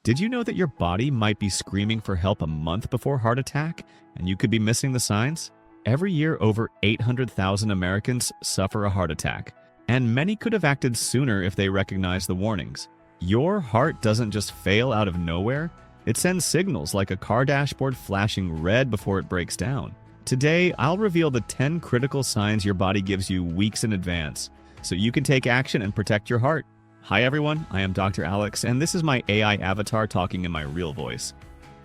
Did you know that your body might be screaming for help a month before heart attack, and you could be missing the signs? Every year, over 800,000 Americans suffer a heart attack, and many could have acted sooner if they recognized the warnings. Your heart doesn't just fail out of nowhere, it sends signals like a car dashboard flashing red before it breaks down. Today, I'll reveal the 10 critical signs your body gives you weeks in advance, so you can take action and protect your heart. Hi everyone, I am Dr. Alex, and this is my AI avatar talking in my real voice.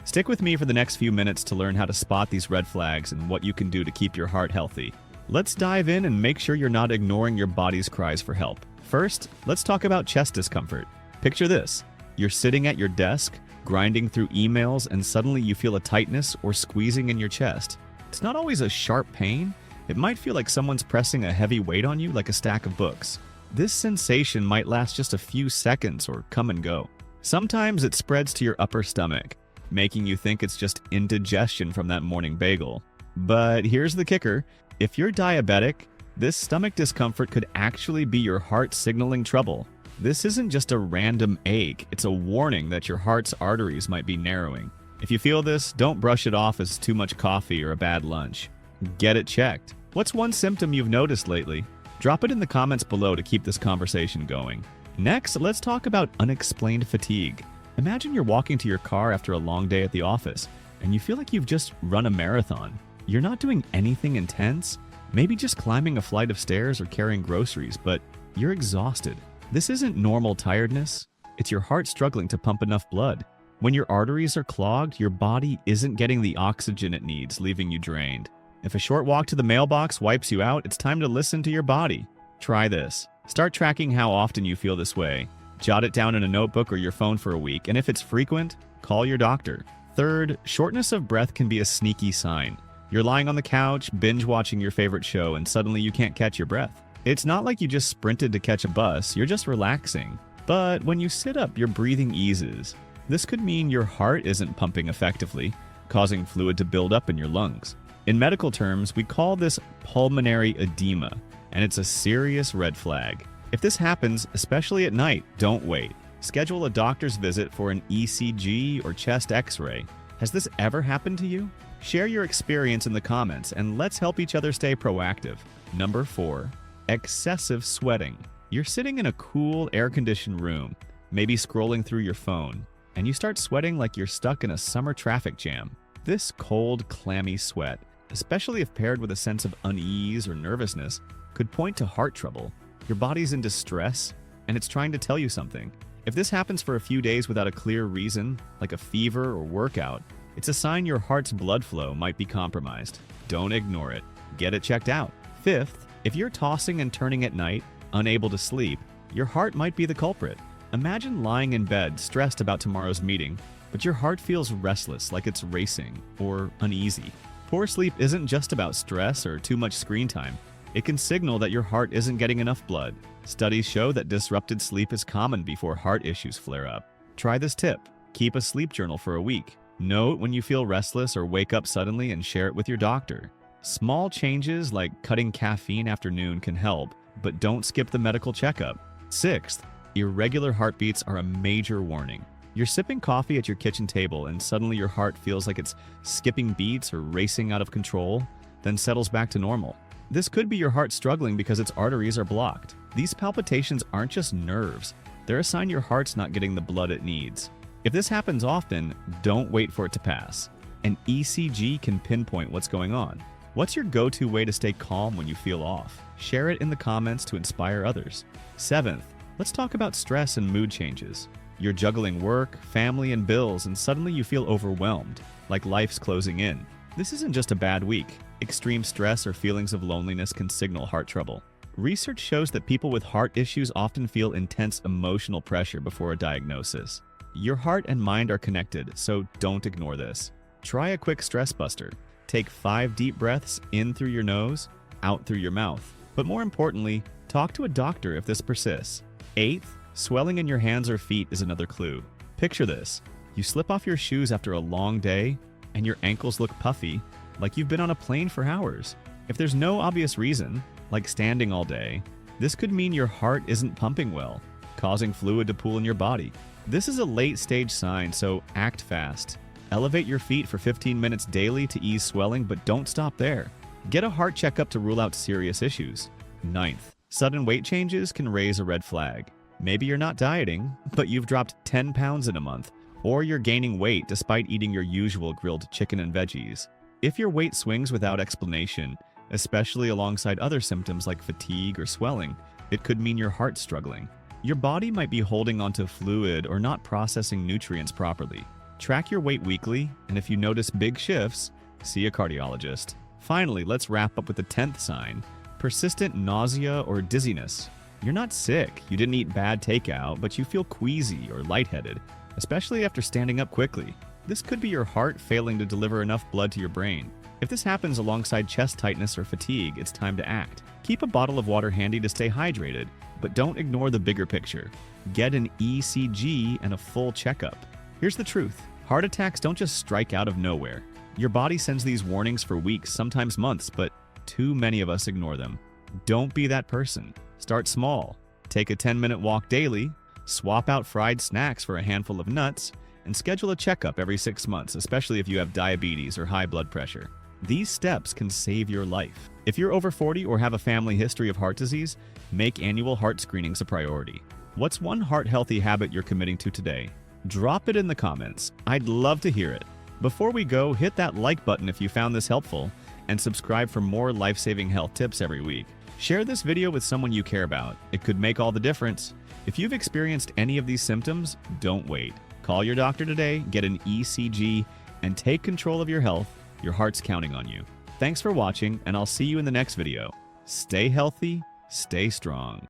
Stick with me for the next few minutes to learn how to spot these red flags and what you can do to keep your heart healthy. Let's dive in and make sure you're not ignoring your body's cries for help. First, let's talk about chest discomfort. Picture this. You're sitting at your desk, grinding through emails, and suddenly you feel a tightness or squeezing in your chest. It's not always a sharp pain. It might feel like someone's pressing a heavy weight on you like a stack of books. This sensation might last just a few seconds or come and go. Sometimes it spreads to your upper stomach, making you think it's just indigestion from that morning bagel. But here's the kicker. If you're diabetic, this stomach discomfort could actually be your heart signaling trouble. This isn't just a random ache, it's a warning that your heart's arteries might be narrowing. If you feel this, don't brush it off as too much coffee or a bad lunch. Get it checked. What's one symptom you've noticed lately? Drop it in the comments below to keep this conversation going. Next, let's talk about unexplained fatigue. Imagine you're walking to your car after a long day at the office, and you feel like you've just run a marathon. You're not doing anything intense, maybe just climbing a flight of stairs or carrying groceries, but you're exhausted. This isn't normal tiredness, it's your heart struggling to pump enough blood. When your arteries are clogged, your body isn't getting the oxygen it needs, leaving you drained. If a short walk to the mailbox wipes you out, it's time to listen to your body. Try this. Start tracking how often you feel this way. Jot it down in a notebook or your phone for a week, and if it's frequent, call your doctor. Third, shortness of breath can be a sneaky sign. You're lying on the couch, binge watching your favorite show, and suddenly you can't catch your breath. It's not like you just sprinted to catch a bus, you're just relaxing. But when you sit up, your breathing eases. This could mean your heart isn't pumping effectively, causing fluid to build up in your lungs. In medical terms, we call this pulmonary edema, and it's a serious red flag. If this happens, especially at night, don't wait. Schedule a doctor's visit for an ECG or chest X-ray. Has this ever happened to you? Share your experience in the comments, and let's help each other stay proactive. Number 4, excessive sweating. You're sitting in a cool, air-conditioned room, maybe scrolling through your phone, and you start sweating like you're stuck in a summer traffic jam. This cold, clammy sweat, especially if paired with a sense of unease or nervousness, could point to heart trouble. Your body's in distress, and it's trying to tell you something. If this happens for a few days without a clear reason, like a fever or workout, it's a sign your heart's blood flow might be compromised. Don't ignore it. Get it checked out. Fifth, if you're tossing and turning at night, unable to sleep, your heart might be the culprit. Imagine lying in bed, stressed about tomorrow's meeting, but your heart feels restless, like it's racing, or uneasy. Poor sleep isn't just about stress or too much screen time. It can signal that your heart isn't getting enough blood. Studies show that disrupted sleep is common before heart issues flare up. Try this tip. Keep a sleep journal for a week. Note when you feel restless or wake up suddenly and share it with your doctor. Small changes like cutting caffeine after noon can help, but don't skip the medical checkup. Sixth, irregular heartbeats are a major warning. You're sipping coffee at your kitchen table and suddenly your heart feels like it's skipping beats or racing out of control, then settles back to normal. This could be your heart struggling because its arteries are blocked. These palpitations aren't just nerves, they're a sign your heart's not getting the blood it needs. If this happens often, don't wait for it to pass. An ECG can pinpoint what's going on. What's your go-to way to stay calm when you feel off? Share it in the comments to inspire others. Seventh, let's talk about stress and mood changes. You're juggling work, family, and bills, and suddenly you feel overwhelmed, like life's closing in. This isn't just a bad week. Extreme stress or feelings of loneliness can signal heart trouble. Research shows that people with heart issues often feel intense emotional pressure before a diagnosis. Your heart and mind are connected, so don't ignore this. Try a quick stress buster. Take 5 deep breaths in through your nose, out through your mouth. But more importantly, talk to a doctor if this persists. Eighth, swelling in your hands or feet is another clue. Picture this. You slip off your shoes after a long day, and your ankles look puffy, like you've been on a plane for hours. If there's no obvious reason, like standing all day, this could mean your heart isn't pumping well. causing fluid to pool in your body. This is a late-stage sign, so act fast. Elevate your feet for 15 minutes daily to ease swelling, but don't stop there. Get a heart checkup to rule out serious issues. Ninth, sudden weight changes can raise a red flag. Maybe you're not dieting, but you've dropped 10 pounds in a month, or you're gaining weight despite eating your usual grilled chicken and veggies. If your weight swings without explanation, especially alongside other symptoms like fatigue or swelling, it could mean your heart's struggling. Your body might be holding onto fluid or not processing nutrients properly. Track your weight weekly, and if you notice big shifts, see a cardiologist. Finally, let's wrap up with the 10th sign: persistent nausea or dizziness. You're not sick, you didn't eat bad takeout, but you feel queasy or lightheaded, especially after standing up quickly. This could be your heart failing to deliver enough blood to your brain. If this happens alongside chest tightness or fatigue, it's time to act. Keep a bottle of water handy to stay hydrated, but don't ignore the bigger picture. Get an ECG and a full checkup. Here's the truth: heart attacks don't just strike out of nowhere. Your body sends these warnings for weeks, sometimes months, but too many of us ignore them. Don't be that person. Start small. Take a 10-minute walk daily, swap out fried snacks for a handful of nuts, and schedule a checkup every 6 months, especially if you have diabetes or high blood pressure. These steps can save your life. If you're over 40 or have a family history of heart disease, make annual heart screenings a priority. What's one heart-healthy habit you're committing to today? Drop it in the comments. I'd love to hear it. Before we go, hit that like button if you found this helpful, and subscribe for more life-saving health tips every week. Share this video with someone you care about. It could make all the difference. If you've experienced any of these symptoms, don't wait. Call your doctor today, get an ECG, and take control of your health. Your heart's counting on you. Thanks for watching, and I'll see you in the next video. Stay healthy, stay strong.